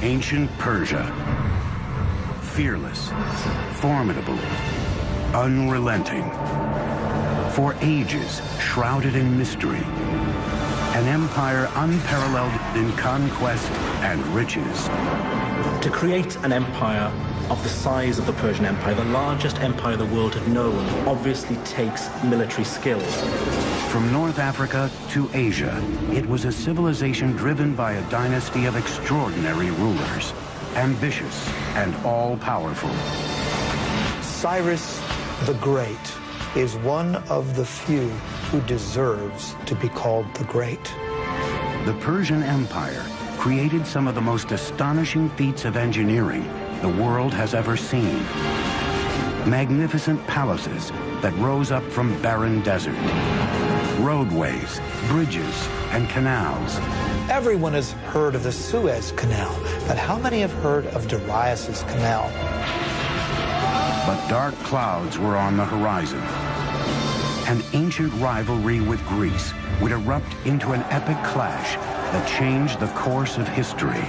Ancient Persia. Fearless, formidable, unrelenting. For ages, shrouded in mystery. An empire unparalleled in conquest and riches. To create an empire of the size of the Persian Empire, the largest empire the world had known, obviously takes military skill. From North Africa to Asia, it was a civilization driven by a dynasty of extraordinary rulers, ambitious and all-powerful. Cyrus the Great is one of the few who deserves to be called the Great. The Persian Empire created some of the most astonishing feats of engineering the world has ever seen. Magnificent palaces that rose up from barren desert. Roadways, bridges, and canals. Everyone has heard of the Suez Canal, but how many have heard of Darius's Canal? But dark clouds were on the horizon. An ancient rivalry with Greece would erupt into an epic clash that changed the course of history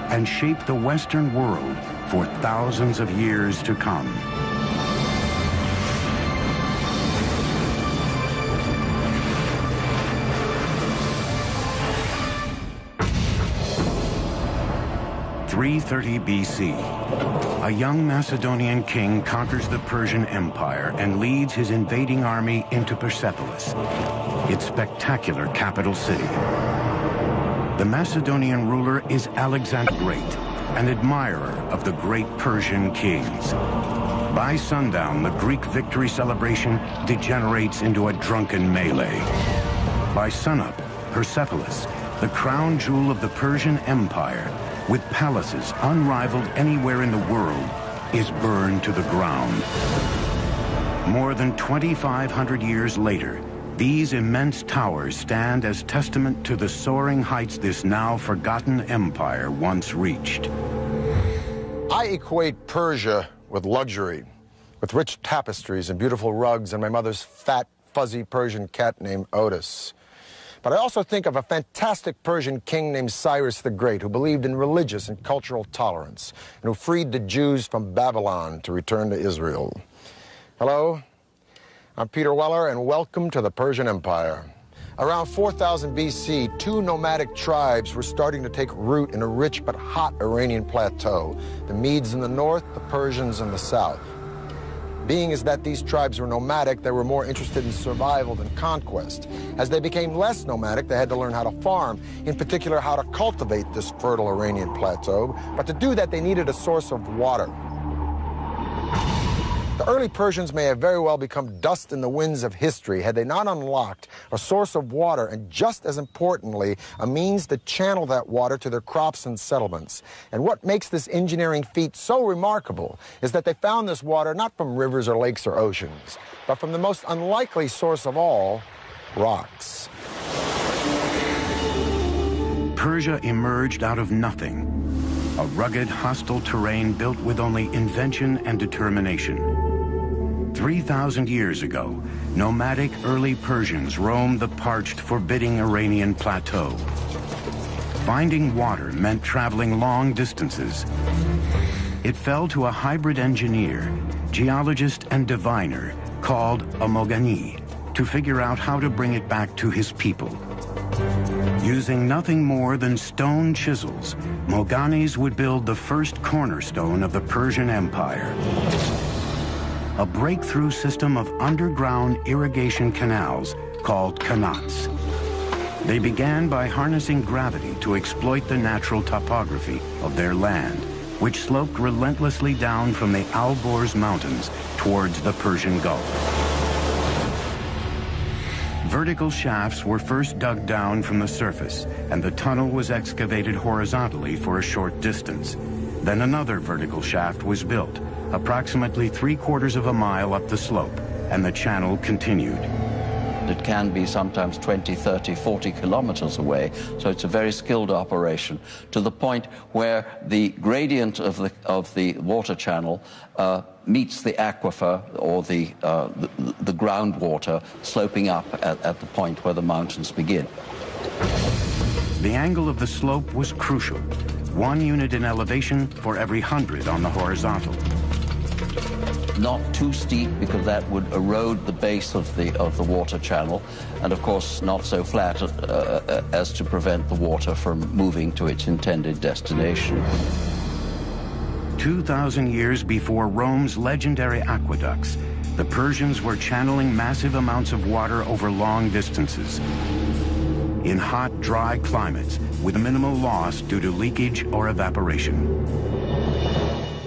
and shaped the Western world for thousands of years to come. (330 BC). A young Macedonian king conquers the Persian Empire and leads his invading army into Persepolis, its spectacular capital city. The Macedonian ruler is Alexander the Great, an admirer of the great Persian kings. By sundown, the Greek victory celebration degenerates into a drunken melee. By sunup, Persepolis, the crown jewel of the Persian Empire, with palaces unrivaled anywhere in the world, is burned to the ground. More than 2,500 years later, these immense towers stand as testament to the soaring heights this now forgotten empire once reached. I equate Persia with luxury, with rich tapestries and beautiful rugs and my mother's fat, fuzzy Persian cat named Otis. But I also think of a fantastic Persian king named Cyrus the Great, who believed in religious and cultural tolerance, and who freed the Jews from Babylon to return to Israel. Hello, I'm Peter Weller, and welcome to the Persian Empire. Around 4000 BC, two nomadic tribes were starting to take root in a rich but hot Iranian plateau, the Medes in the north, the Persians in the south. Being as that these tribes were nomadic, they were more interested in survival than conquest. As they became less nomadic, they had to learn how to farm, in particular how to cultivate this fertile Iranian plateau. But to do that, they needed a source of water. The early Persians may have very well become dust in the winds of history had they not unlocked a source of water and, just as importantly, a means to channel that water to their crops and settlements. And what makes this engineering feat so remarkable is that they found this water not from rivers or lakes or oceans, but from the most unlikely source of all, rocks. Persia emerged out of nothing, a rugged, hostile terrain built with only invention and determination. 3,000 years ago, nomadic early Persians roamed the parched, forbidding Iranian plateau. Finding water meant traveling long distances. It fell to a hybrid engineer, geologist and diviner called a Mogani to figure out how to bring it back to his people. Using nothing more than stone chisels, Moganis would build the first cornerstone of the Persian Empire. A breakthrough system of underground irrigation canals called qanats. They began by harnessing gravity to exploit the natural topography of their land, which sloped relentlessly down from the Alborz Mountains towards the Persian Gulf. Vertical shafts were first dug down from the surface, and the tunnel was excavated horizontally for a short distance. Then another vertical shaft was built, approximately 3/4 of a mile up the slope, and the channel continued. It can be sometimes 20, 30, 40 kilometers away, so it's a very skilled operation, to the point where the gradient of the water channel meets the aquifer, or the groundwater, sloping up at the point where the mountains begin. The angle of the slope was crucial. 1 unit in elevation for every 100 on the horizontal. Not too steep, because that would erode the base of the water channel, and of course not so flat as to prevent the water from moving to its intended destination. 2,000 years before Rome's legendary aqueducts, the Persians were channeling massive amounts of water over long distances. In hot, dry climates, with minimal loss due to leakage or evaporation.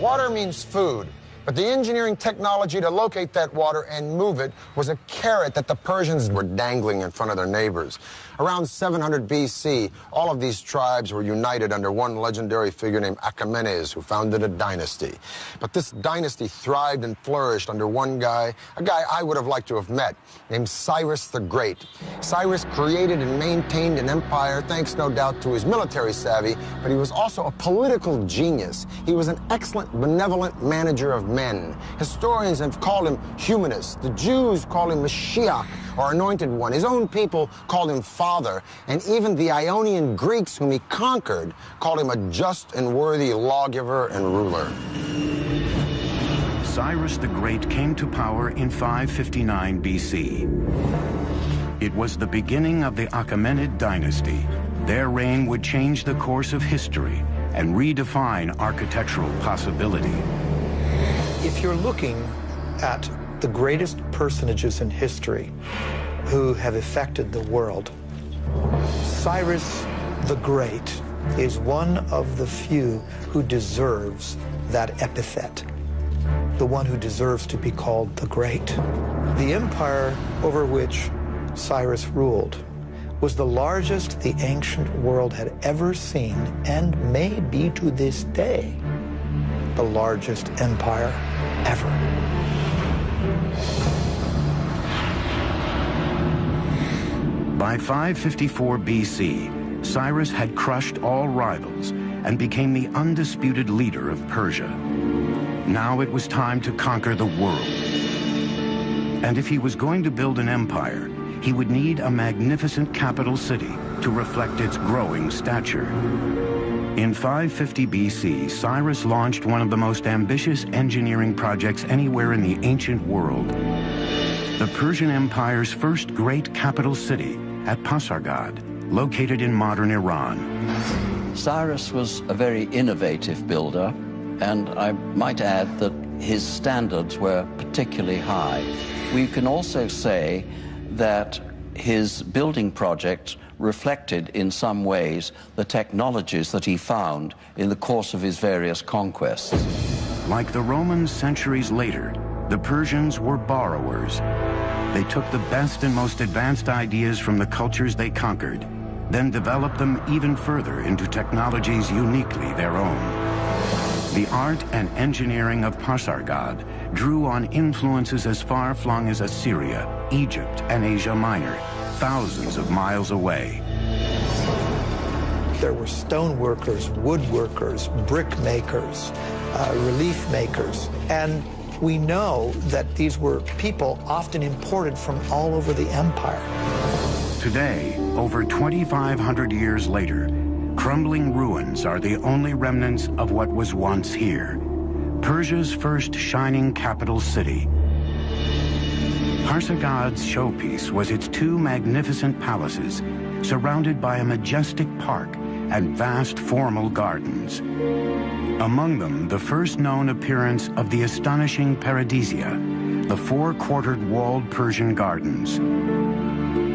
Water means food. But the engineering technology to locate that water and move it was a carrot that the Persians were dangling in front of their neighbors. Around 700 BC, all of these tribes were united under one legendary figure named Achaemenes, who founded a dynasty. But this dynasty thrived and flourished under one guy, a guy I would have liked to have met, named Cyrus the Great. Cyrus created and maintained an empire thanks, no doubt, to his military savvy, but he was also a political genius. He was an excellent, benevolent manager of men. Historians have called him humanist. The Jews call him Mashiach, or anointed one. His own people called him father, and even the Ionian Greeks whom he conquered called him a just and worthy lawgiver and ruler. Cyrus the Great came to power in 559 BC. It was the beginning of the Achaemenid dynasty. Their reign would change the course of history and redefine architectural possibility. If you're looking at the greatest personages in history who have affected the world, Cyrus the Great is one of the few who deserves that epithet, the one who deserves to be called the Great. The empire over which Cyrus ruled was the largest the ancient world had ever seen, and may be to this day the largest empire ever. By 554 BC, Cyrus had crushed all rivals and became the undisputed leader of Persia. Now it was time to conquer the world. And if he was going to build an empire, he would need a magnificent capital city to reflect its growing stature. In 550 BC, Cyrus launched one of the most ambitious engineering projects anywhere in the ancient world. The Persian Empire's first great capital city at Pasargad, located in modern Iran. Cyrus was a very innovative builder, and I might add that his standards were particularly high. We can also say that his building project reflected in some ways the technologies that he found in the course of his various conquests. Like the Romans centuries later, the Persians were borrowers. They took the best and most advanced ideas from the cultures they conquered, then developed them even further into technologies uniquely their own. The art and engineering of Pasargad drew on influences as far-flung as Assyria, Egypt, and Asia Minor, thousands of miles away. There were stone workers, woodworkers, brick makers, relief makers, and we know that these were people often imported from all over the empire. Today, over 2,500 years later, crumbling ruins are the only remnants of what was once here, Persia's first shining capital city. Pasargad's showpiece was its two magnificent palaces, surrounded by a majestic park and vast formal gardens. Among them, the first known appearance of the astonishing Paradisia, the four-quartered walled Persian gardens.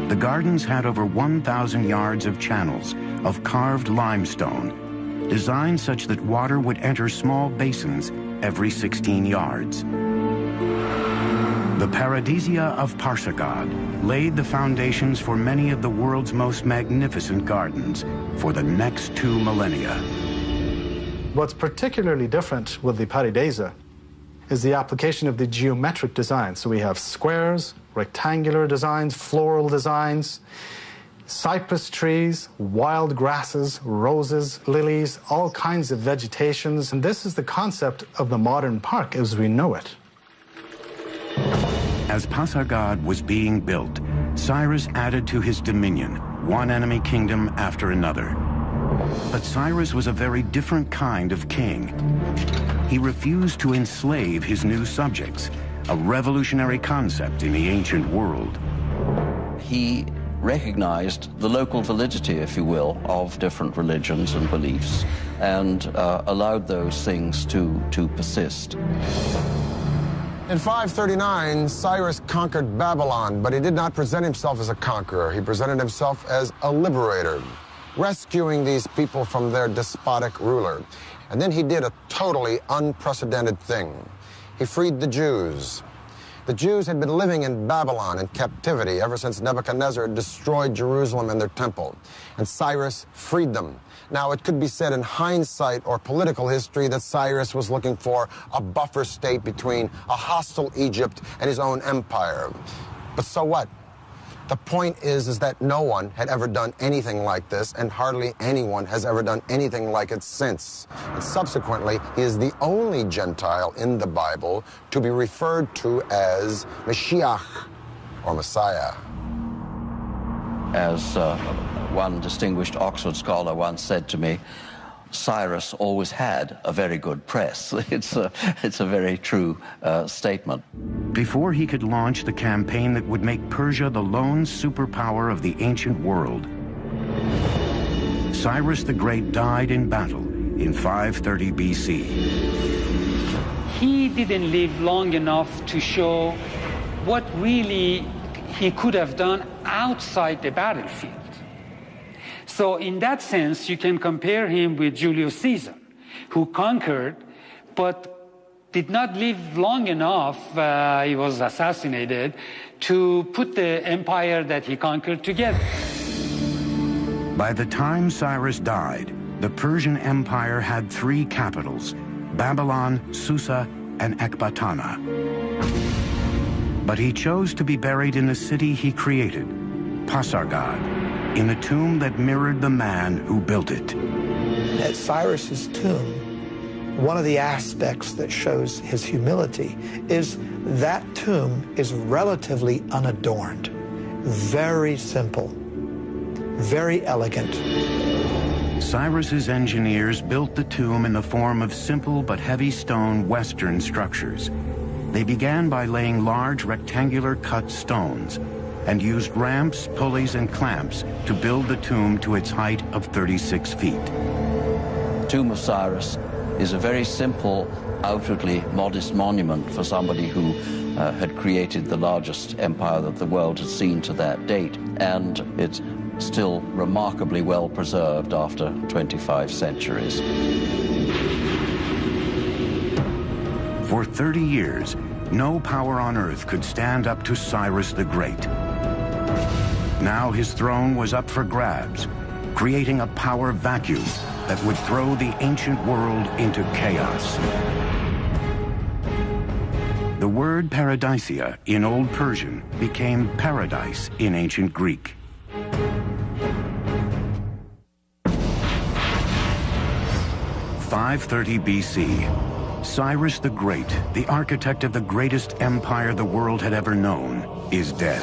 The gardens had over 1,000 yards of channels of carved limestone, designed such that water would enter small basins every 16 yards. The Paradisia of Pasargad laid the foundations for many of the world's most magnificent gardens for the next 2 millennia. What's particularly different with the Paradisia is the application of the geometric design. So we have squares, rectangular designs, floral designs, cypress trees, wild grasses, roses, lilies, all kinds of vegetations. And this is the concept of the modern park as we know it. As Pasargad was being built, Cyrus added to his dominion one enemy kingdom after another. But Cyrus was a very different kind of king. He refused to enslave his new subjects, a revolutionary concept in the ancient world. He recognized the local validity, if you will, of different religions and beliefs, and allowed those things to persist. In 539, Cyrus conquered Babylon, but he did not present himself as a conqueror. He presented himself as a liberator, rescuing these people from their despotic ruler. And then he did a totally unprecedented thing. He freed the Jews. The Jews had been living in Babylon in captivity ever since Nebuchadnezzar destroyed Jerusalem and their temple, and Cyrus freed them. Now, it could be said in hindsight or political history that Cyrus was looking for a buffer state between a hostile Egypt and his own empire. But so what? The point is that no one had ever done anything like this, and hardly anyone has ever done anything like it since. And subsequently, he is the only Gentile in the Bible to be referred to as Mashiach, or Messiah. As one distinguished Oxford scholar once said to me, Cyrus always had a very good press. It's a very true statement. Before he could launch the campaign that would make Persia the lone superpower of the ancient world, Cyrus the Great died in battle in 530 BC. He didn't live long enough to show what really he could have done outside the battlefield. So in that sense, you can compare him with Julius Caesar, who conquered, but did not live long enough, he was assassinated, to put the empire that he conquered together. By the time Cyrus died, the Persian Empire had three capitals: Babylon, Susa, and Ecbatana. But he chose to be buried in the city he created, Pasargad, in the tomb that mirrored the man who built it. At Cyrus's tomb, one of the aspects that shows his humility is that tomb is relatively unadorned, very simple, very elegant. Cyrus's engineers built the tomb in the form of simple but heavy stone Western structures. They began by laying large rectangular cut stones and used ramps, pulleys, and clamps to build the tomb to its height of 36 feet. The tomb of Cyrus is a very simple, outwardly modest monument for somebody who had created the largest empire that the world had seen to that date, and it's still remarkably well preserved after 25 centuries. For 30 years, no power on earth could stand up to Cyrus the Great. Now his throne was up for grabs, creating a power vacuum that would throw the ancient world into chaos. The word paradisia in Old Persian became paradise in ancient Greek. (530 BC). Cyrus the Great, the architect of the greatest empire the world had ever known, is dead.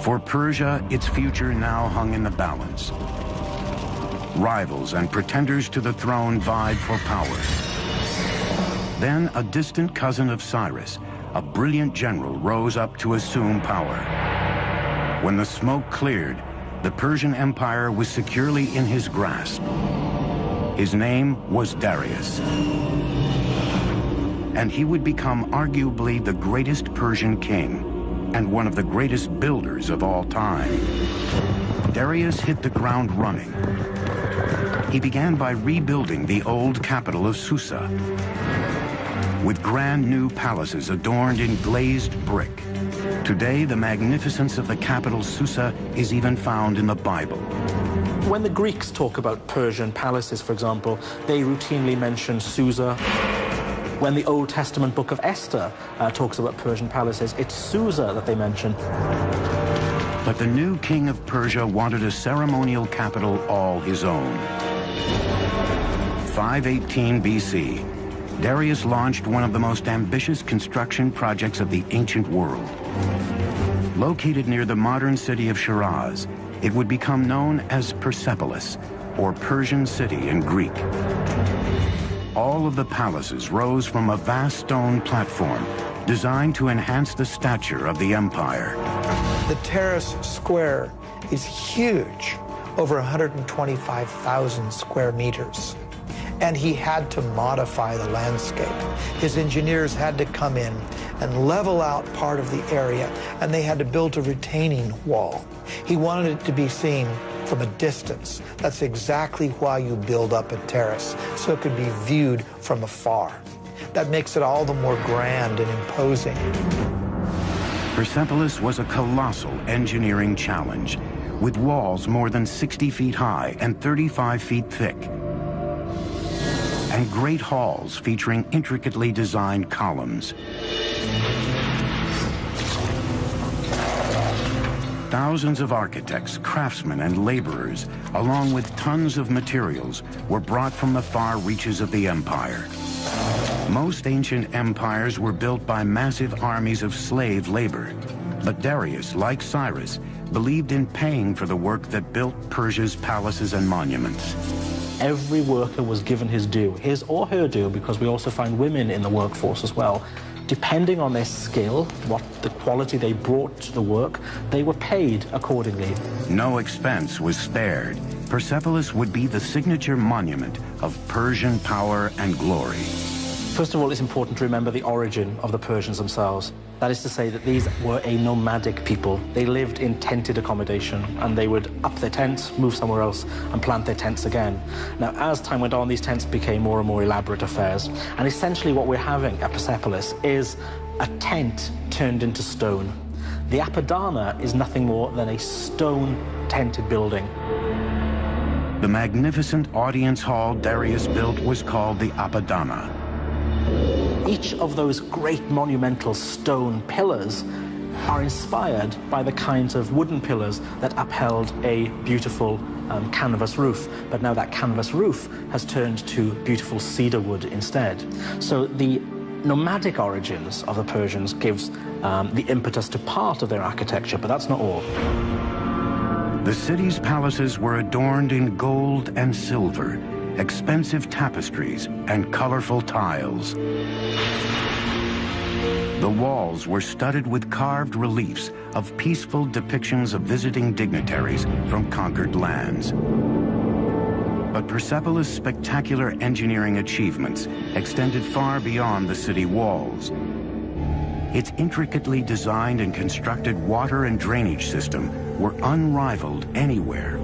For Persia, its future now hung in the balance. Rivals and pretenders to the throne vied for power. Then a distant cousin of Cyrus, a brilliant general, rose up to assume power. When the smoke cleared, the Persian Empire was securely in his grasp. His name was Darius. And he would become arguably the greatest Persian king and one of the greatest builders of all time. Darius hit the ground running. He began by rebuilding the old capital of Susa with grand new palaces adorned in glazed brick. Today, the magnificence of the capital Susa is even found in the Bible. When the Greeks talk about Persian palaces, for example, they routinely mention Susa. When the Old Testament book of Esther talks about Persian palaces, it's Susa that they mention. But the new king of Persia wanted a ceremonial capital all his own. 518 BC, Darius launched one of the most ambitious construction projects of the ancient world. Located near the modern city of Shiraz, it would become known as Persepolis, or Persian city in Greek. All of the palaces rose from a vast stone platform designed to enhance the stature of the empire. The terrace square is huge, over 125,000 square meters. And he had to modify the landscape. His engineers had to come in and level out part of the area, and they had to build a retaining wall. He wanted it to be seen from a distance. That's exactly why you build up a terrace, so it could be viewed from afar. That makes it all the more grand and imposing. Persepolis was a colossal engineering challenge, with walls more than 60 feet high and 35 feet thick, and great halls featuring intricately designed columns. Thousands of architects, craftsmen, and laborers, along with tons of materials, were brought from the far reaches of the empire. Most ancient empires were built by massive armies of slave labor, but Darius, like Cyrus, believed in paying for the work that built Persia's palaces and monuments. Every worker was given his due, his or her due, because we also find women in the workforce as well. Depending on their skill, what the quality they brought to the work, they were paid accordingly. No expense was spared. Persepolis would be the signature monument of Persian power and glory. First of all, it's important to remember the origin of the Persians themselves. That is to say that these were a nomadic people. They lived in tented accommodation, and they would up their tents, move somewhere else, and plant their tents again. Now, as time went on, these tents became more and more elaborate affairs. And essentially what we're having at Persepolis is a tent turned into stone. The Apadana is nothing more than a stone tented building. The magnificent audience hall Darius built was called the Apadana. Each of those great monumental stone pillars are inspired by the kinds of wooden pillars that upheld a beautiful canvas roof. But now that canvas roof has turned to beautiful cedar wood instead. So the nomadic origins of the Persians gives the impetus to part of their architecture, but that's not all. The city's palaces were adorned in gold and silver, expensive tapestries, and colorful tiles. The walls were studded with carved reliefs of peaceful depictions of visiting dignitaries from conquered lands. But Persepolis' spectacular engineering achievements extended far beyond the city walls. Its intricately designed and constructed water and drainage system were unrivaled anywhere.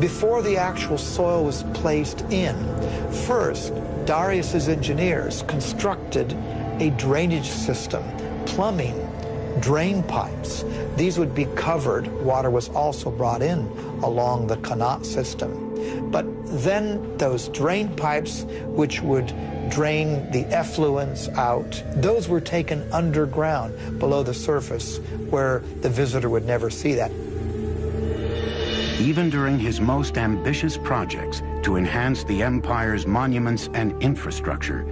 Before the actual soil was placed in, first, Darius's engineers constructed a drainage system, plumbing, drain pipes. These would be covered. Water was also brought in along the Qanat system. But then those drain pipes, which would drain the effluents out, those were taken underground below the surface where the visitor would never see that. Even during his most ambitious projects to enhance the empire's monuments and infrastructure,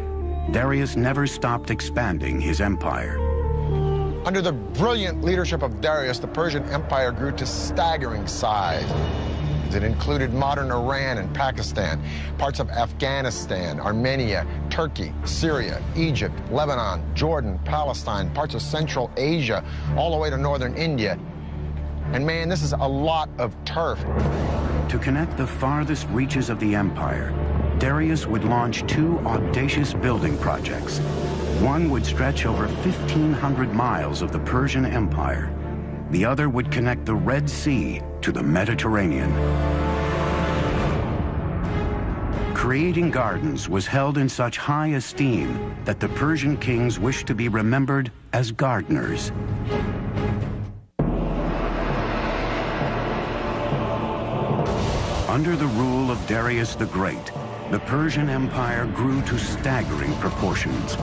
Darius never stopped expanding his empire. Under the brilliant leadership of Darius, the Persian Empire grew to staggering size. It included modern Iran and Pakistan, parts of Afghanistan, Armenia, Turkey, Syria, Egypt, Lebanon, Jordan, Palestine, parts of Central Asia, all the way to northern India. And man, this is a lot of turf. To connect the farthest reaches of the empire, Darius would launch two audacious building projects. One would stretch over 1,500 miles of the Persian Empire. The other would connect the Red Sea to the Mediterranean. Creating gardens was held in such high esteem that the Persian kings wished to be remembered as gardeners. Under the rule of Darius the Great, the Persian Empire grew to staggering proportions.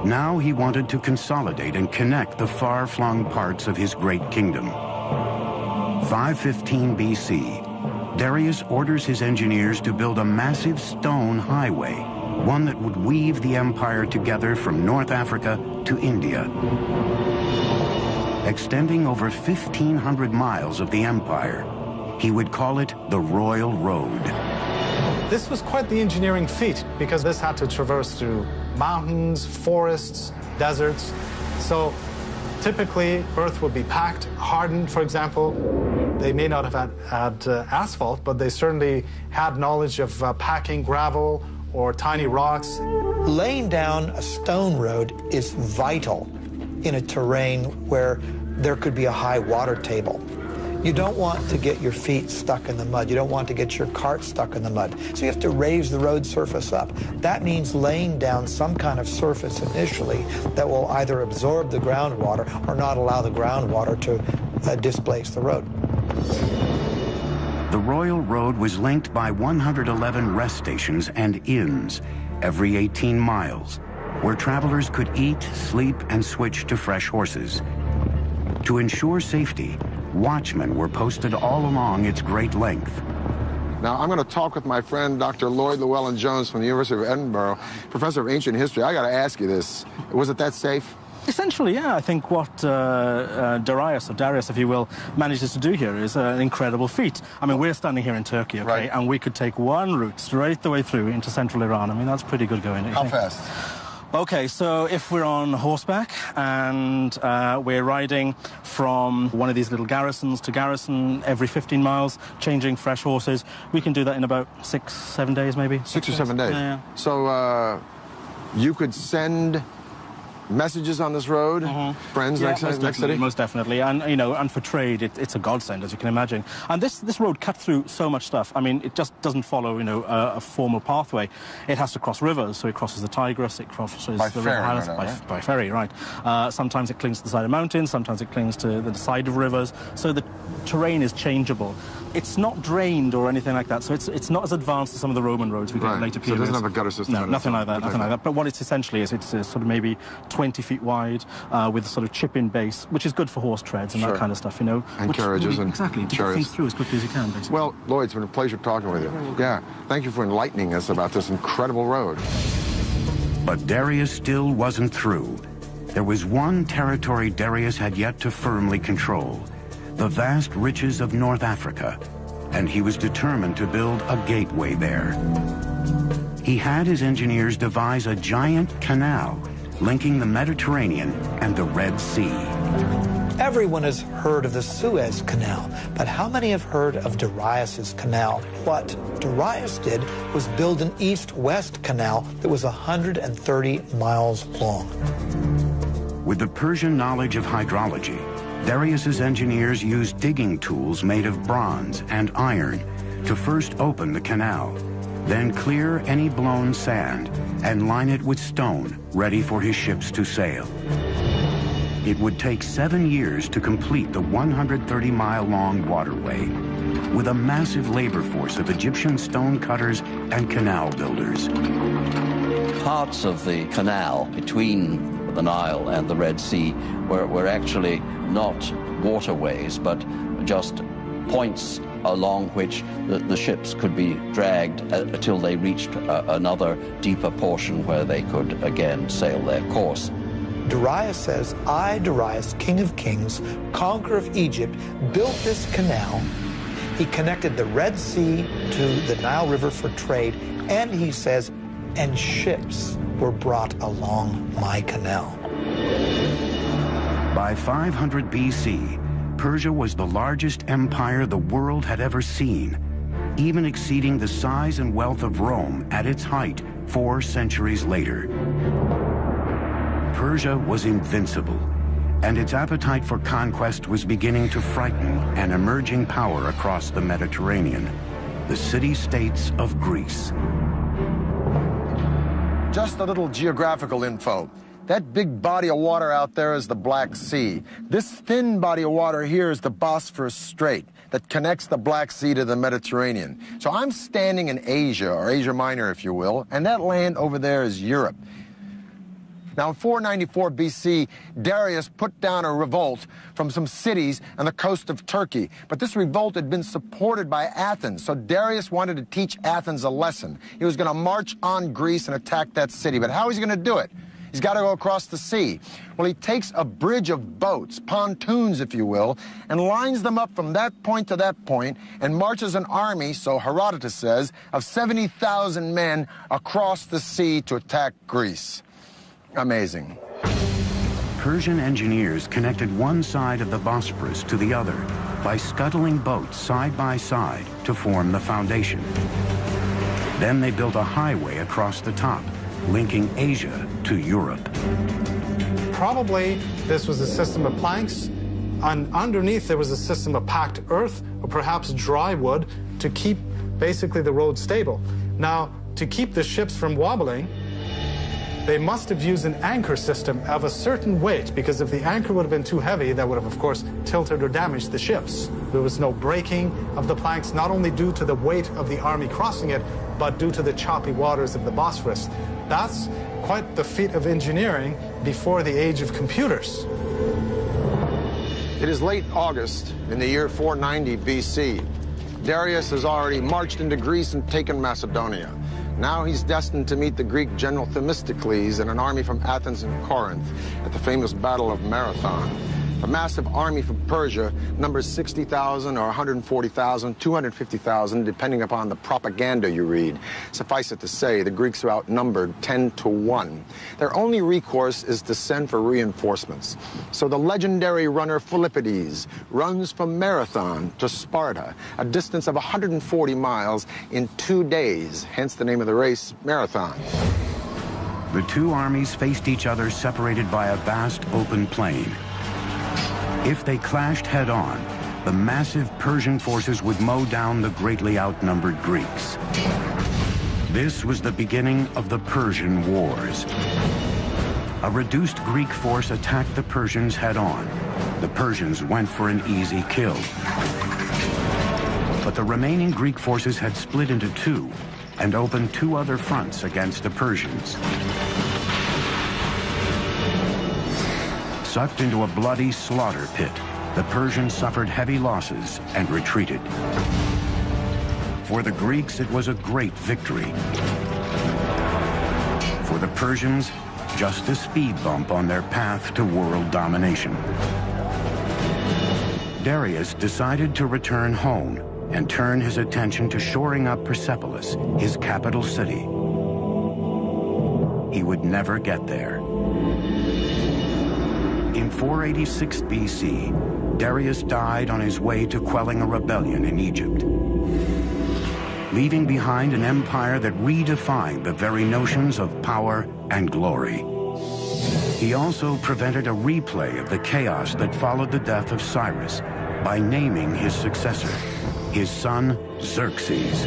Now he wanted to consolidate and connect the far-flung parts of his great kingdom. 515 BC, Darius orders his engineers to build a massive stone highway, one that would weave the empire together from North Africa to India. extending over 1,500 miles of the empire. He would call it the Royal Road. This was quite the engineering feat because this had to traverse through mountains, forests, deserts. So typically, earth would be packed, hardened, for example. They may not have had asphalt, but they certainly had knowledge of packing gravel or tiny rocks. Laying down a stone road is vital in a terrain where there could be a high water table. You don't want to get your feet stuck in the mud. You don't want to get your cart stuck in the mud. So you have to raise the road surface up. That means laying down some kind of surface initially that will either absorb the groundwater or not allow the groundwater to displace the road. The Royal Road was linked by 111 rest stations and inns every 18 miles, where travelers could eat, sleep, and switch to fresh horses. To ensure safety, watchmen were posted all along its great length. Now, I'm going to talk with my friend, Dr. Lloyd Llewellyn-Jones from the University of Edinburgh, professor of ancient history. I got to ask you this. Was it that safe? Essentially, yeah. I think what Darius, if you will, manages to do here is an incredible feat. I mean, we're standing here in Turkey, okay, right, and we could take one route straight the way through into central Iran. I mean, that's pretty good going. How fast? Okay, so if we're on horseback and we're riding from one of these little garrisons to garrison every 15 miles, changing fresh horses, we can do that in about 6-7 days, maybe. 6 or 7 days? Yeah. So you could send messages on this road, friends, yeah, next city? Most definitely, and you know, and for trade, it's a godsend, as you can imagine. And this road cut through so much stuff. I mean, it just doesn't follow, you know, a formal pathway. It has to cross rivers, so it crosses the Tigris, it crosses by the ferry, River Halis, right? by ferry, right? Sometimes it clings to the side of mountains, sometimes it clings to the side of rivers. So the terrain is changeable. It's not drained or anything like that, so it's not as advanced as some of the Roman roads we get in later periods. So it doesn't have a gutter system? No, nothing like that, nothing like that. But what it's essentially is, it's sort of maybe 20 feet wide with a sort of chip-in base, which is good for horse treads and that kind of stuff, you know. And carriages and exactly, to get things through as quickly as you can, basically. Well, Lloyd, it's been a pleasure talking with you. Yeah, thank you for enlightening us about this incredible road. But Darius still wasn't through. There was one territory Darius had yet to firmly control, the vast riches of North Africa, and he was determined to build a gateway there. He had his engineers devise a giant canal linking the Mediterranean and the Red Sea. Everyone has heard of the Suez Canal, but how many have heard of Darius's canal? What Darius did was build an east-west canal that was 130 miles long. With the Persian knowledge of hydrology, Darius's engineers used digging tools made of bronze and iron to first open the canal, then clear any blown sand and line it with stone ready for his ships to sail. It would take 7 years to complete the 130-mile-long waterway, with a massive labor force of Egyptian stone cutters and canal builders. Parts of the canal between the Nile and the Red Sea were actually not waterways, but just points along which the ships could be dragged until they reached another deeper portion where they could again sail their course. Darius says, I, Darius, king of kings, conqueror of Egypt, built this canal. He connected the Red Sea to the Nile River for trade, and he says, and ships were brought along my canal. By 500 BC, Persia was the largest empire the world had ever seen, even exceeding the size and wealth of Rome at its height 4 centuries later. Persia was invincible, and its appetite for conquest was beginning to frighten an emerging power across the Mediterranean, the city-states of Greece. Just a little geographical info. That big body of water out there is the Black Sea. This thin body of water here is the Bosphorus Strait that connects the Black Sea to the Mediterranean. So I'm standing in Asia, or Asia Minor, if you will, and that land over there is Europe. Now, in 494 BC, Darius put down a revolt from some cities on the coast of Turkey. But this revolt had been supported by Athens, so Darius wanted to teach Athens a lesson. He was going to march on Greece and attack that city. But how was he going to do it? He's got to go across the sea. Well, he takes a bridge of boats, pontoons, if you will, and lines them up from that point to that point and marches an army, so Herodotus says, of 70,000 men across the sea to attack Greece. Amazing. Persian engineers connected one side of the Bosporus to the other by scuttling boats side by side to form the foundation. Then they built a highway across the top, linking Asia to Europe. Probably this was a system of planks, and underneath there was a system of packed earth or perhaps dry wood to keep basically the road stable. Now, to keep the ships from wobbling, they must have used an anchor system of a certain weight, because if the anchor would have been too heavy, that would have, of course, tilted or damaged the ships. There was no breaking of the planks, not only due to the weight of the army crossing it, but due to the choppy waters of the Bosphorus. That's quite the feat of engineering before the age of computers. It is late August in the year 490 BC. Darius has already marched into Greece and taken Macedonia. Now he's destined to meet the Greek general Themistocles and an army from Athens and Corinth at the famous Battle of Marathon. A massive army from Persia numbers 60,000 or 140,000, 250,000, depending upon the propaganda you read. Suffice it to say, the Greeks are outnumbered 10 to 1. Their only recourse is to send for reinforcements. So the legendary runner Philippides runs from Marathon to Sparta, a distance of 140 miles in 2 days, hence the name of the race, Marathon. The two armies faced each other separated by a vast open plain. If they clashed head-on, the massive Persian forces would mow down the greatly outnumbered Greeks. This was the beginning of the Persian Wars. A reduced Greek force attacked the Persians head-on. The Persians went for an easy kill. But the remaining Greek forces had split into two and opened two other fronts against the Persians. Sucked into a bloody slaughter pit, the Persians suffered heavy losses and retreated. For the Greeks, it was a great victory. For the Persians, just a speed bump on their path to world domination. Darius decided to return home and turn his attention to shoring up Persepolis, his capital city. He would never get there. In 486 BC, Darius died on his way to quelling a rebellion in Egypt, leaving behind an empire that redefined the very notions of power and glory. He also prevented a replay of the chaos that followed the death of Cyrus by naming his successor, his son Xerxes.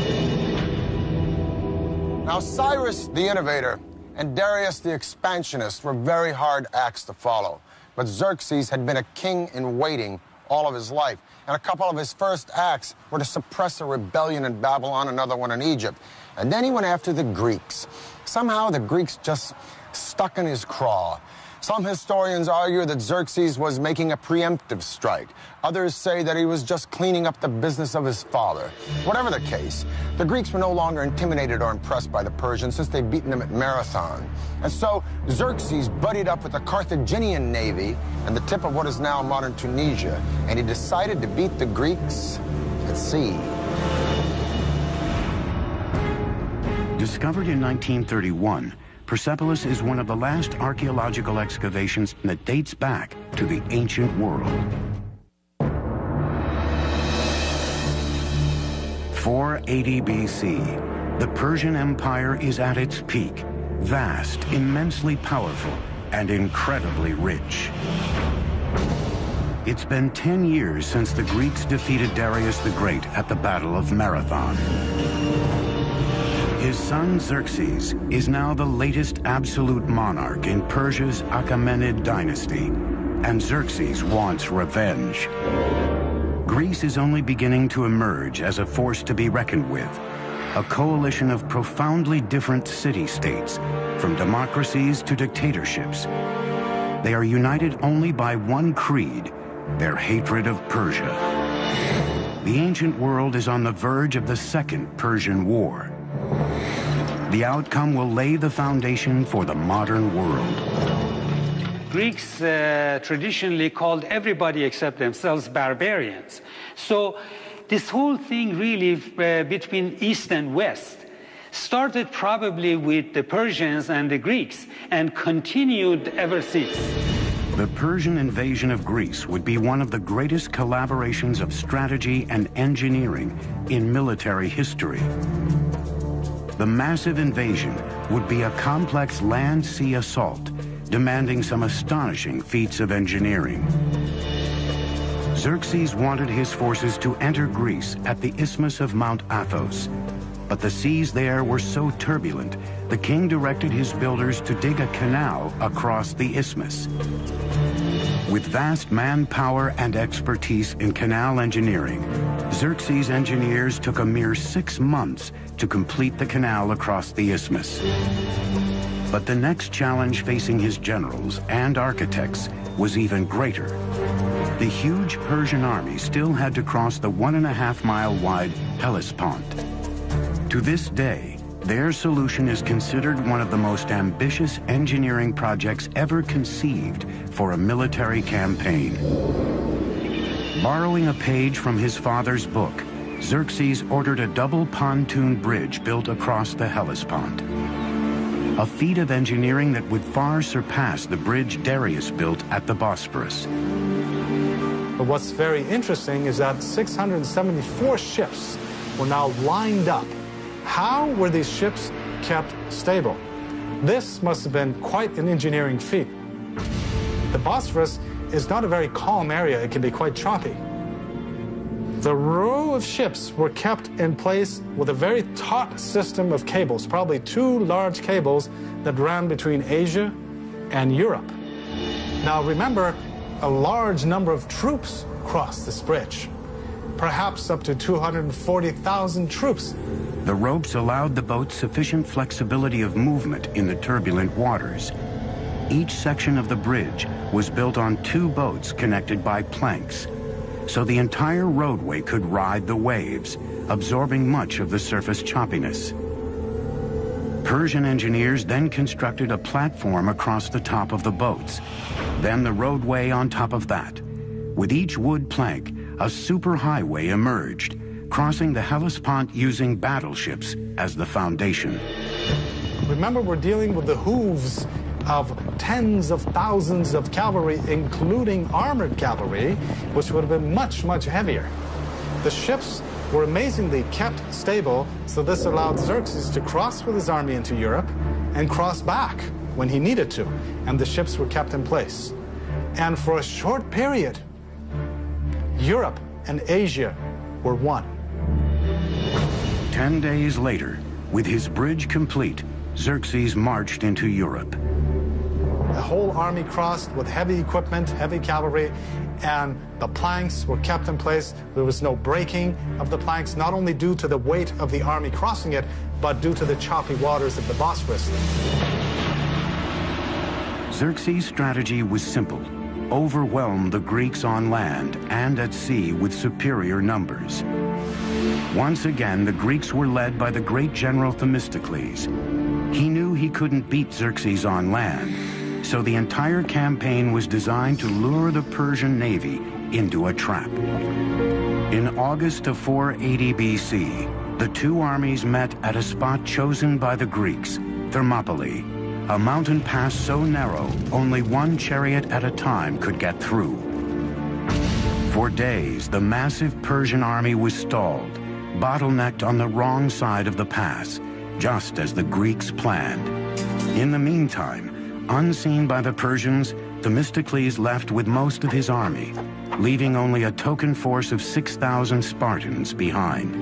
Now, Cyrus the innovator and Darius the expansionist were very hard acts to follow. But Xerxes had been a king in waiting all of his life, and a couple of his first acts were to suppress a rebellion in Babylon, another one in Egypt. And then he went after the Greeks. Somehow the Greeks just stuck in his craw. Some historians argue that Xerxes was making a preemptive strike. Others say that he was just cleaning up the business of his father. Whatever the case, the Greeks were no longer intimidated or impressed by the Persians since they'd beaten them at Marathon. And so Xerxes buddied up with the Carthaginian navy and the tip of what is now modern Tunisia, and he decided to beat the Greeks at sea. Discovered in 1931, Persepolis is one of the last archaeological excavations that dates back to the ancient world. 480 BC, the Persian Empire is at its peak, vast, immensely powerful, and incredibly rich. It's been 10 years since the Greeks defeated Darius the Great at the Battle of Marathon. His son Xerxes is now the latest absolute monarch in Persia's Achaemenid dynasty, and Xerxes wants revenge. Greece is only beginning to emerge as a force to be reckoned with, a coalition of profoundly different city-states, from democracies to dictatorships. They are united only by one creed, their hatred of Persia. The ancient world is on the verge of the Second Persian War. The outcome will lay the foundation for the modern world. Greeks traditionally called everybody except themselves barbarians. So this whole thing really between East and West started probably with the Persians and the Greeks and continued ever since. The Persian invasion of Greece would be one of the greatest collaborations of strategy and engineering in military history. The massive invasion would be a complex land-sea assault, demanding some astonishing feats of engineering. Xerxes wanted his forces to enter Greece at the isthmus of Mount Athos, but the seas there were so turbulent, the king directed his builders to dig a canal across the isthmus. With vast manpower and expertise in canal engineering, Xerxes' engineers took a mere 6 months to complete the canal across the isthmus. But the next challenge facing his generals and architects was even greater. The huge Persian army still had to cross the 1.5-mile-wide Hellespont. To this day, their solution is considered one of the most ambitious engineering projects ever conceived for a military campaign. Borrowing a page from his father's book, Xerxes ordered a double pontoon bridge built across the Hellespont. A feat of engineering that would far surpass the bridge Darius built at the Bosporus. But what's very interesting is that 674 ships were now lined up. How were these ships kept stable? This must have been quite an engineering feat. The Bosphorus is not a very calm area. It can be quite choppy. The row of ships were kept in place with a very taut system of cables, probably 2 large cables that ran between Asia and Europe. Now remember, a large number of troops crossed this bridge, perhaps up to 240,000 troops. The ropes allowed the boats sufficient flexibility of movement in the turbulent waters. Each section of the bridge was built on 2 boats connected by planks, so the entire roadway could ride the waves, absorbing much of the surface choppiness. Persian engineers then constructed a platform across the top of the boats, then the roadway on top of that. With each wood plank, a superhighway emerged, crossing the Hellespont using battleships as the foundation. Remember, we're dealing with the hooves of tens of thousands of cavalry, including armored cavalry, which would have been much, much heavier. The ships were amazingly kept stable, so this allowed Xerxes to cross with his army into Europe and cross back when he needed to, and the ships were kept in place. And for a short period, Europe and Asia were one. 10 days later, with his bridge complete, Xerxes marched into Europe. The whole army crossed with heavy equipment, heavy cavalry, and the planks were kept in place. There was no breaking of the planks, not only due to the weight of the army crossing it, but due to the choppy waters of the Bosphorus. Xerxes' strategy was simple: overwhelm the Greeks on land and at sea with superior numbers. Once again, the Greeks were led by the great general Themistocles. He knew he couldn't beat Xerxes on land, so the entire campaign was designed to lure the Persian navy into a trap. In August of 480 BC, the 2 armies met at a spot chosen by the Greeks, Thermopylae, a mountain pass so narrow only 1 chariot at a time could get through. For days, the massive Persian army was stalled, bottlenecked on the wrong side of the pass, just as the Greeks planned. In the meantime, unseen by the Persians, Themistocles left with most of his army, leaving only a token force of 6,000 Spartans behind.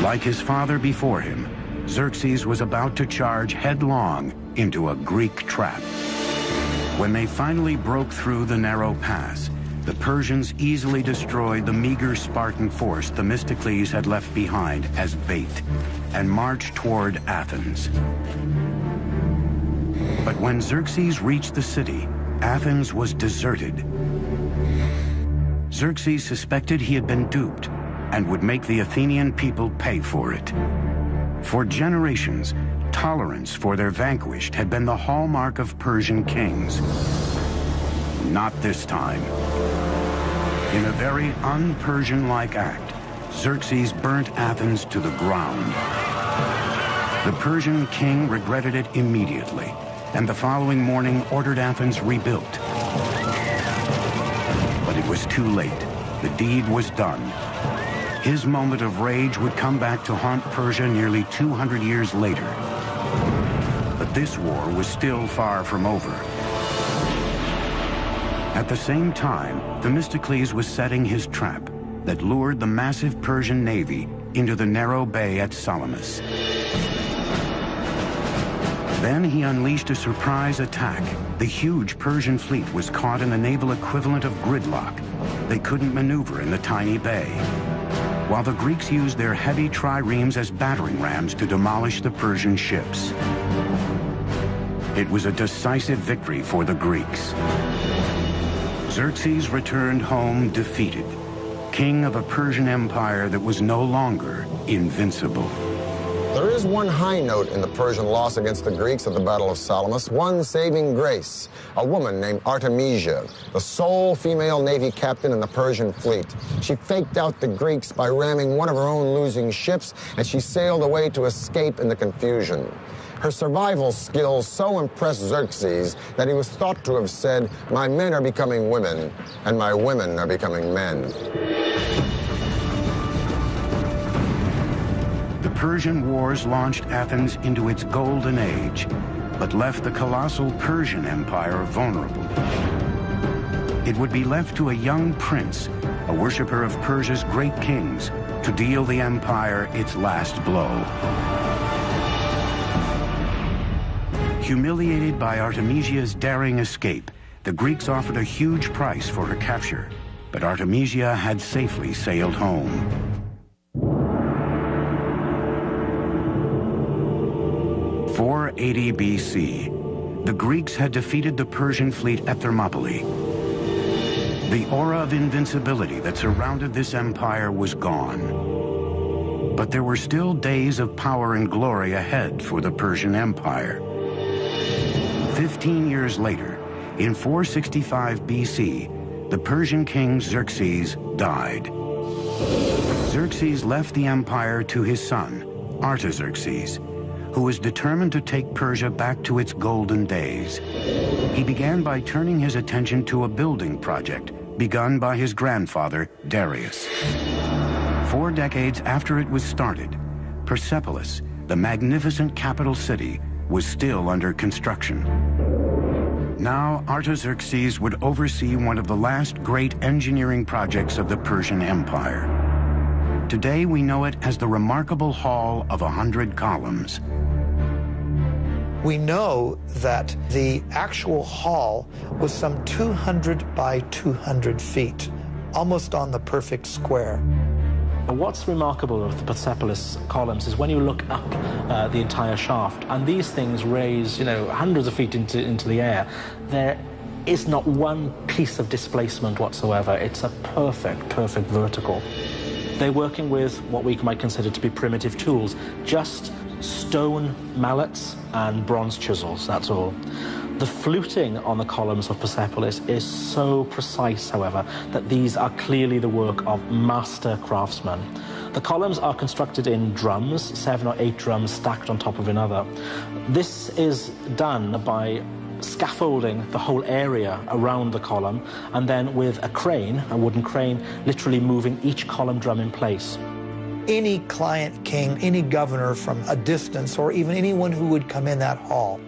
Like his father before him, Xerxes was about to charge headlong into a Greek trap. When they finally broke through the narrow pass, the Persians easily destroyed the meager Spartan force Themistocles had left behind as bait and marched toward Athens. But when Xerxes reached the city, Athens was deserted. Xerxes suspected he had been duped and would make the Athenian people pay for it. For generations, tolerance for their vanquished had been the hallmark of Persian kings. not this time. In a very un-Persian-like act, Xerxes burnt Athens to the ground. The Persian king regretted it immediately, and the following morning ordered Athens rebuilt. But it was too late. The deed was done. His moment of rage would come back to haunt Persia nearly 200 years later. But this war was still far from over. At the same time, Themistocles was setting his trap that lured the massive Persian navy into the narrow bay at Salamis. Then he unleashed a surprise attack. The huge Persian fleet was caught in the naval equivalent of gridlock. They couldn't maneuver in the tiny bay, while the Greeks used their heavy triremes as battering rams to demolish the Persian ships. It was a decisive victory for the Greeks. Xerxes returned home defeated, king of a Persian empire that was no longer invincible. There is one high note in the Persian loss against the Greeks at the Battle of Salamis, one saving grace, a woman named Artemisia, the sole female navy captain in the Persian fleet. She faked out the Greeks by ramming one of her own losing ships, and she sailed away to escape in the confusion. Her survival skills so impressed Xerxes that he was thought to have said, "My men are becoming women, and my women are becoming men." The Persian wars launched Athens into its golden age, but left the colossal Persian Empire vulnerable. It would be left to a young prince, a worshiper of Persia's great kings, to deal the empire its last blow. Humiliated by Artemisia's daring escape, the Greeks offered a huge price for her capture, but Artemisia had safely sailed home. 480 BC, the Greeks had defeated the Persian fleet at Thermopylae. The aura of invincibility that surrounded this empire was gone. But there were still days of power and glory ahead for the Persian Empire. 15 years later, in 465 BC, the Persian king Xerxes died. Xerxes left the empire to his son, Artaxerxes, who was determined to take Persia back to its golden days. He began by turning his attention to a building project begun by his grandfather, Darius. 4 decades after it was started, Persepolis, the magnificent capital city, was still under construction. Now, Artaxerxes would oversee one of the last great engineering projects of the Persian Empire. Today, we know it as the remarkable Hall of 100 Columns. We know that the actual hall was some 200 by 200 feet, almost on the perfect square. But what's remarkable of the Persepolis columns is when you look up the entire shaft, and these things raise, hundreds of feet into the air, there is not one piece of displacement whatsoever. It's a perfect vertical. They're working with what we might consider to be primitive tools, just stone mallets and bronze chisels, that's all. The fluting on the columns of Persepolis is so precise, however, that these are clearly the work of master craftsmen. The columns are constructed in drums, 7 or 8 drums stacked on top of another. This is done by scaffolding the whole area around the column, and then with a crane, a wooden crane, literally moving each column drum in place. Any client king, any governor from a distance, or even anyone who would come in that hall,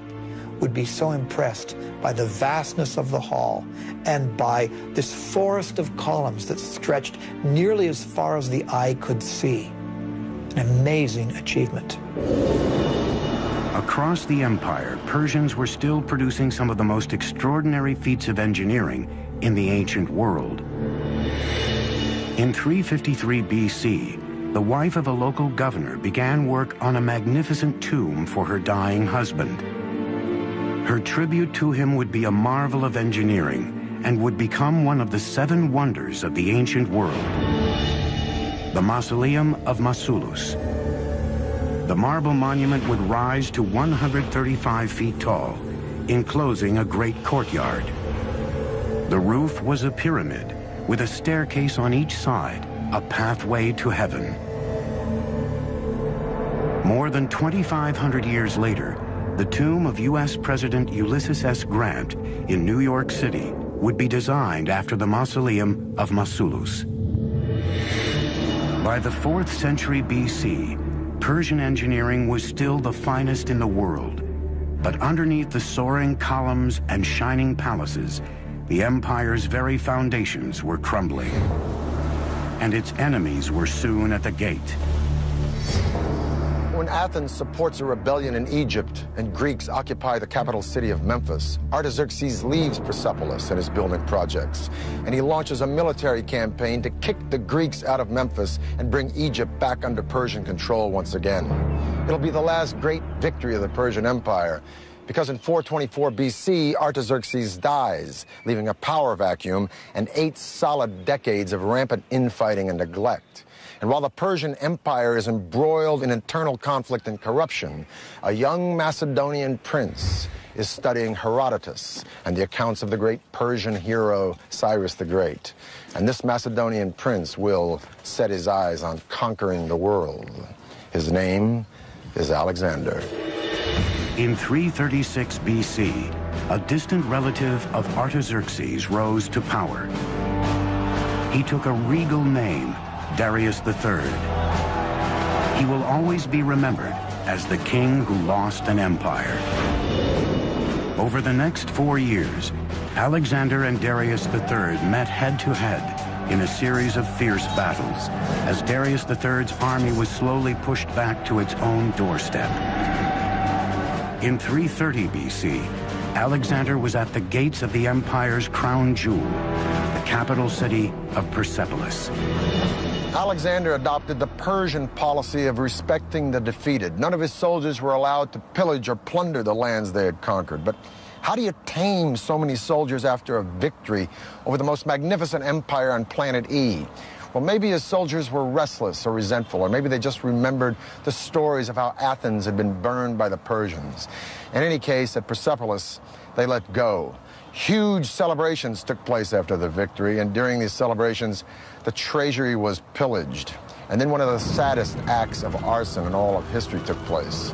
would be so impressed by the vastness of the hall and by this forest of columns that stretched nearly as far as the eye could see. An amazing achievement. Across the empire, Persians were still producing some of the most extraordinary feats of engineering in the ancient world. In 353 BC, the wife of a local governor began work on a magnificent tomb for her dying husband. Her tribute to him would be a marvel of engineering and would become one of the 7 wonders of the ancient world. The Mausoleum of Mausolus. The marble monument would rise to 135 feet tall, enclosing a great courtyard. The roof was a pyramid with a staircase on each side, a pathway to heaven. More than 2,500 years later, the tomb of U.S. President Ulysses S. Grant in New York City would be designed after the mausoleum of Mausolus. By the 4th century B.C., Persian engineering was still the finest in the world. But underneath the soaring columns and shining palaces, the empire's very foundations were crumbling. And its enemies were soon at the gate. When Athens supports a rebellion in Egypt and Greeks occupy the capital city of Memphis, Artaxerxes leaves Persepolis and his building projects, and he launches a military campaign to kick the Greeks out of Memphis and bring Egypt back under Persian control once again. It'll be the last great victory of the Persian Empire, because in 424 BC, Artaxerxes dies, leaving a power vacuum and 8 solid decades of rampant infighting and neglect. And while the Persian Empire is embroiled in internal conflict and corruption, a young Macedonian prince is studying Herodotus and the accounts of the great Persian hero Cyrus the Great. And this Macedonian prince will set his eyes on conquering the world. His name is Alexander. In 336 BC, a distant relative of Artaxerxes rose to power. He took a regal name, Darius III. He will always be remembered as the king who lost an empire. Over the next 4 years, Alexander and Darius III met head-to-head in a series of fierce battles as Darius III's army was slowly pushed back to its own doorstep. In 330 BC, Alexander was at the gates of the empire's crown jewel, the capital city of Persepolis. Alexander adopted the Persian policy of respecting the defeated. None of his soldiers were allowed to pillage or plunder the lands they had conquered. But how do you tame so many soldiers after a victory over the most magnificent empire on planet E? Well, maybe his soldiers were restless or resentful, or maybe they just remembered the stories of how Athens had been burned by the Persians. In any case, at Persepolis, they let go. Huge celebrations took place after the victory, and during these celebrations, the treasury was pillaged. And then one of the saddest acts of arson in all of history took place.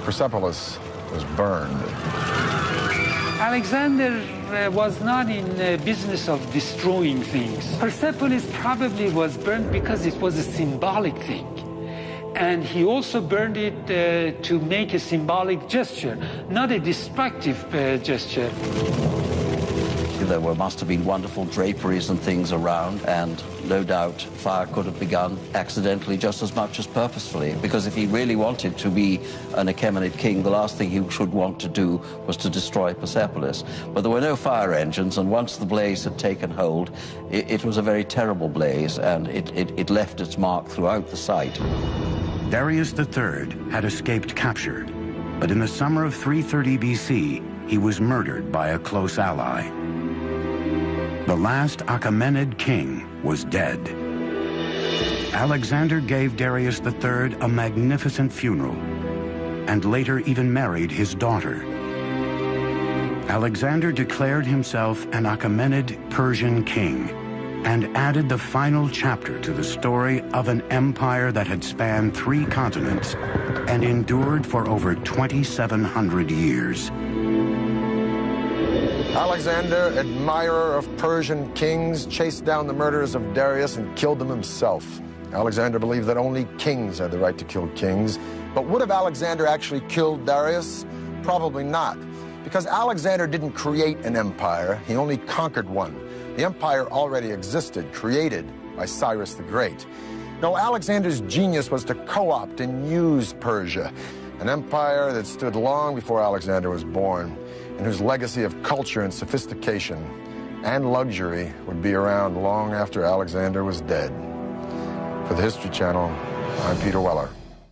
Persepolis was burned. Alexander was not in the business of destroying things. Persepolis probably was burned because it was a symbolic thing. And he also burned it to make a symbolic gesture, not a destructive gesture. There must have been wonderful draperies and things around, and no doubt fire could have begun accidentally just as much as purposefully, because if he really wanted to be an Achaemenid king, the last thing he should want to do was to destroy Persepolis. But there were no fire engines, and once the blaze had taken hold, it was a very terrible blaze, and it left its mark throughout the site. Darius III had escaped capture, but in the summer of 330 BC, he was murdered by a close ally. The last Achaemenid king was dead. Alexander gave Darius III a magnificent funeral, and later even married his daughter. Alexander declared himself an Achaemenid Persian king, and added the final chapter to the story of an empire that had spanned 3 continents and endured for over 2,700 years. Alexander, admirer of Persian kings, chased down the murderers of Darius and killed them himself. Alexander believed that only kings had the right to kill kings. But would have Alexander actually killed Darius? Probably not, because Alexander didn't create an empire, he only conquered one. The empire already existed, created by Cyrus the Great. No, Alexander's genius was to co-opt and use Persia, an empire that stood long before Alexander was born, and whose legacy of culture and sophistication and luxury would be around long after Alexander was dead. For the History Channel, I'm Peter Weller.